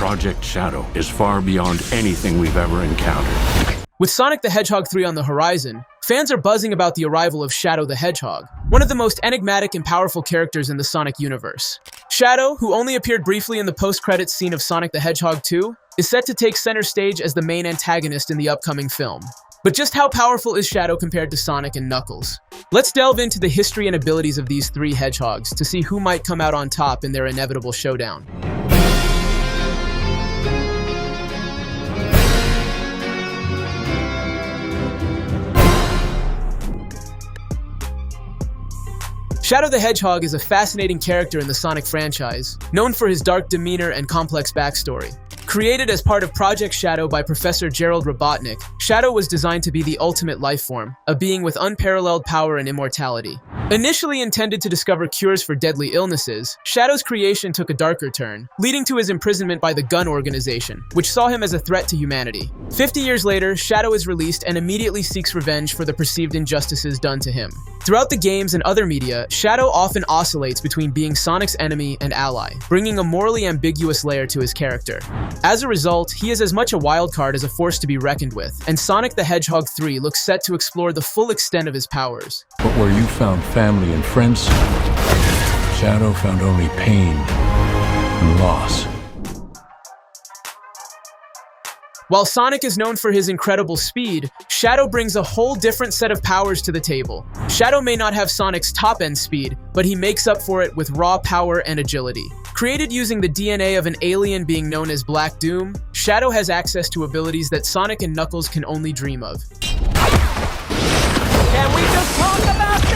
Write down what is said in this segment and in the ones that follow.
Project Shadow is far beyond anything we've ever encountered. With Sonic the Hedgehog 3 on the horizon, fans are buzzing about the arrival of Shadow the Hedgehog, one of the most enigmatic and powerful characters in the Sonic universe. Shadow, who only appeared briefly in the post-credits scene of Sonic the Hedgehog 2, is set to take center stage as the main antagonist in the upcoming film. But just how powerful is Shadow compared to Sonic and Knuckles? Let's delve into the history and abilities of these three hedgehogs to see who might come out on top in their inevitable showdown. Shadow the Hedgehog is a fascinating character in the Sonic franchise, known for his dark demeanor and complex backstory. Created as part of Project Shadow by Professor Gerald Robotnik, Shadow was designed to be the ultimate life form, a being with unparalleled power and immortality. Initially intended to discover cures for deadly illnesses, Shadow's creation took a darker turn, leading to his imprisonment by the Gun Organization, which saw him as a threat to humanity. 50 years later, Shadow is released and immediately seeks revenge for the perceived injustices done to him. Throughout the games and other media, Shadow often oscillates between being Sonic's enemy and ally, bringing a morally ambiguous layer to his character. As a result, he is as much a wild card as a force to be reckoned with, and Sonic the Hedgehog 3 looks set to explore the full extent of his powers. But where you found family and friends, Shadow found only pain and loss. While Sonic is known for his incredible speed, Shadow brings a whole different set of powers to the table. Shadow may not have Sonic's top-end speed, but he makes up for it with raw power and agility. Created using the DNA of an alien being known as Black Doom, Shadow has access to abilities that Sonic and Knuckles can only dream of. Can we just talk about this?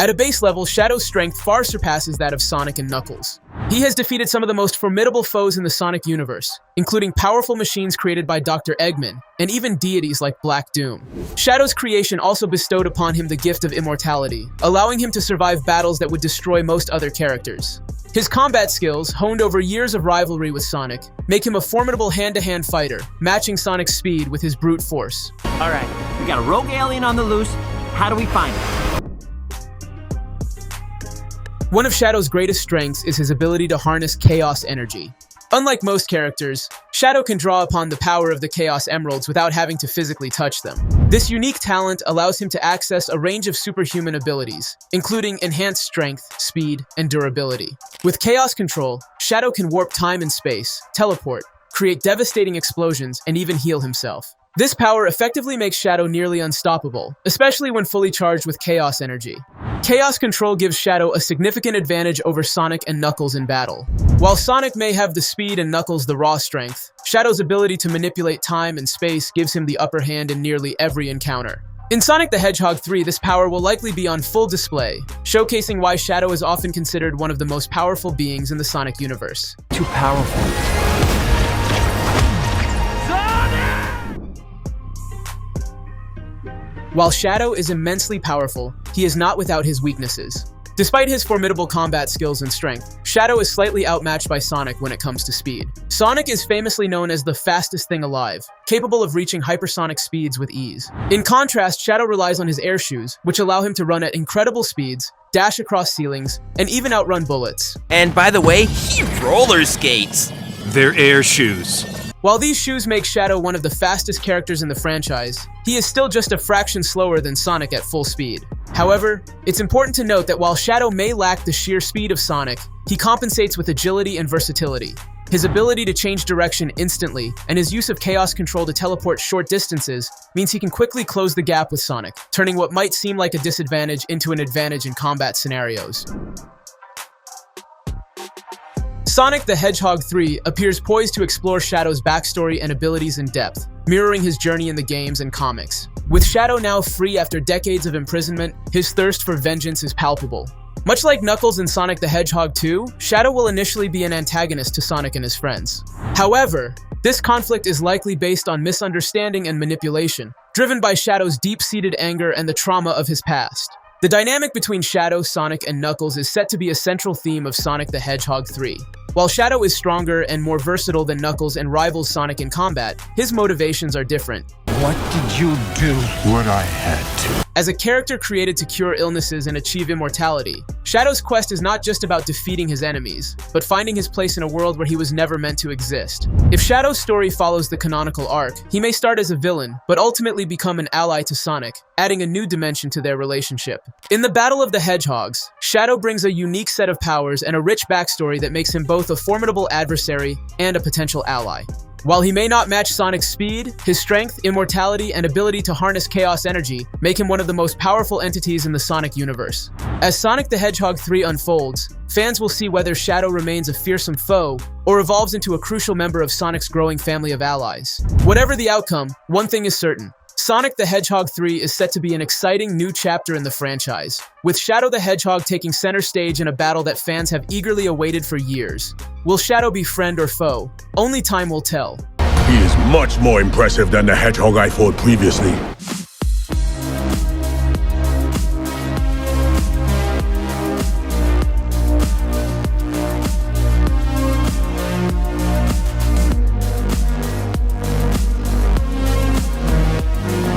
At a base level, Shadow's strength far surpasses that of Sonic and Knuckles. He has defeated some of the most formidable foes in the Sonic universe, including powerful machines created by Dr. Eggman, and even deities like Black Doom. Shadow's creation also bestowed upon him the gift of immortality, allowing him to survive battles that would destroy most other characters. His combat skills, honed over years of rivalry with Sonic, make him a formidable hand-to-hand fighter, matching Sonic's speed with his brute force. Alright, we got a rogue alien on the loose. How do we find him? One of Shadow's greatest strengths is his ability to harness chaos energy. Unlike most characters, Shadow can draw upon the power of the Chaos Emeralds without having to physically touch them. This unique talent allows him to access a range of superhuman abilities, including enhanced strength, speed, and durability. With Chaos Control, Shadow can warp time and space, teleport, create devastating explosions, and even heal himself. This power effectively makes Shadow nearly unstoppable, especially when fully charged with Chaos energy. Chaos Control gives Shadow a significant advantage over Sonic and Knuckles in battle. While Sonic may have the speed and Knuckles the raw strength, Shadow's ability to manipulate time and space gives him the upper hand in nearly every encounter. In Sonic the Hedgehog 3, this power will likely be on full display, showcasing why Shadow is often considered one of the most powerful beings in the Sonic universe. Too powerful. While Shadow is immensely powerful, he is not without his weaknesses. Despite his formidable combat skills and strength, Shadow is slightly outmatched by Sonic when it comes to speed. Sonic is famously known as the fastest thing alive, capable of reaching hypersonic speeds with ease. In contrast, Shadow relies on his air shoes, which allow him to run at incredible speeds, dash across ceilings, and even outrun bullets. And by the way, he roller skates. They're air shoes. While these shoes make Shadow one of the fastest characters in the franchise, he is still just a fraction slower than Sonic at full speed. However, it's important to note that while Shadow may lack the sheer speed of Sonic, he compensates with agility and versatility. His ability to change direction instantly, and his use of Chaos Control to teleport short distances, means he can quickly close the gap with Sonic, turning what might seem like a disadvantage into an advantage in combat scenarios. Sonic the Hedgehog 3 appears poised to explore Shadow's backstory and abilities in depth, mirroring his journey in the games and comics. With Shadow now free after decades of imprisonment, his thirst for vengeance is palpable. Much like Knuckles in Sonic the Hedgehog 2, Shadow will initially be an antagonist to Sonic and his friends. However, this conflict is likely based on misunderstanding and manipulation, driven by Shadow's deep-seated anger and the trauma of his past. The dynamic between Shadow, Sonic, and Knuckles is set to be a central theme of Sonic the Hedgehog 3. While Shadow is stronger and more versatile than Knuckles and rivals Sonic in combat, his motivations are different. What did you do? What I had to. As a character created to cure illnesses and achieve immortality, Shadow's quest is not just about defeating his enemies, but finding his place in a world where he was never meant to exist. If Shadow's story follows the canonical arc, he may start as a villain, but ultimately become an ally to Sonic, adding a new dimension to their relationship. In the Battle of the Hedgehogs, Shadow brings a unique set of powers and a rich backstory that makes him both a formidable adversary and a potential ally. While he may not match Sonic's speed, his strength, immortality, and ability to harness chaos energy make him one of the most powerful entities in the Sonic universe. As Sonic the Hedgehog 3 unfolds, fans will see whether Shadow remains a fearsome foe or evolves into a crucial member of Sonic's growing family of allies. Whatever the outcome, one thing is certain. Sonic the Hedgehog 3 is set to be an exciting new chapter in the franchise, with Shadow the Hedgehog taking center stage in a battle that fans have eagerly awaited for years. Will Shadow be friend or foe? Only time will tell. He is much more impressive than the Hedgehog I fought previously.